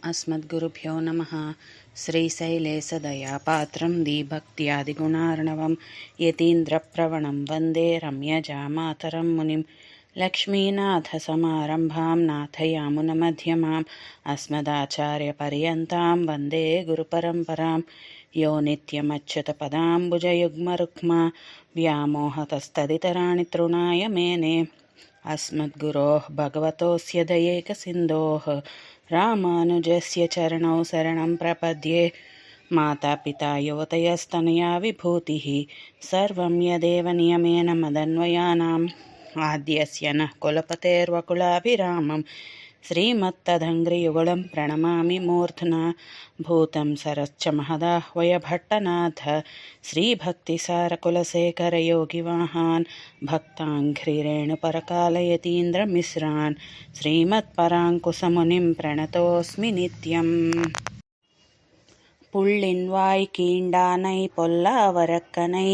अस्मद्गुरुभ्यो नमः। श्रीशैलेशदयापात्रं दीभक्त्यादिगुणार्णवं यतीन्द्रप्रवणं वन्दे रम्यजामातरं मुनिं। लक्ष्मीनाथसमारम्भां नाथयामुनमध्यमाम् अस्मदाचार्यपर्यन्तां वन्दे गुरुपरम्परां। यो नित्यमच्युतपदाम्बुजयुग्मरुक्मा व्यामोहतस्तदितराणि तृणाय मेने। अस्मद्गुरोः भगवतोऽस्य दयैकसिन्धोः रामानुजस्य चरणौ शरणं प्रपद्ये। मातापिता युवतयस्तनया विभूतिः सर्वं यदेव नियमेन मदन्वयानाम्। आद्यस्य नः कुलपतेर्वकुलाभिरामं श्रीमत्तदङ्घ्रियुगलं प्रणमामि मूर्ध्ना। भूतं सरश्च महदाह्वय भट्टनाथ श्रीभक्तिसारकुलशेखरयोगिवाहान् भक्ताङ्घ्रिरेणुपरकालयतीन्द्रमिश्रान् श्रीमत्पराङ्कुशमुनिं प्रणतोऽस्मि नित्यम्. புள்ளின்வாய் கீண்டானை பொல்லாவரக்கனை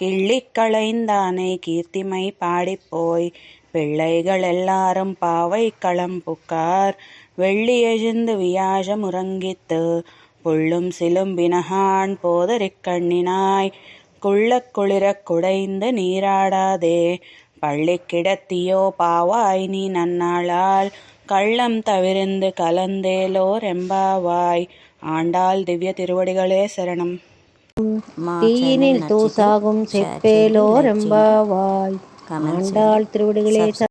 கிள்ளிக்களைந்தானை கீர்த்திமை பாடிப்போய் பிள்ளைகள் எல்லாரும் பாவை களம் புக்கார் வெள்ளி எழுந்து வியாழமுறங்கித்து புள்ளும் சிலும்பினகான் போதரிக் கண்ணினாய் குள்ளக் குளிரக் குடைந்து நீராடாதே பள்ளி கிடத்தியோ பாவாய் நீ நன்னாளால் கள்ளம் தவிர்ந்து கலந்தேலோர் எம்பாவாய். ஆண்டாள் திவ்ய திருவடிகளே சரணம். தீயினில் தூசாகும் செப்பேலோர் எம்பாவாய். ஆண்டாள் திருவடிகளே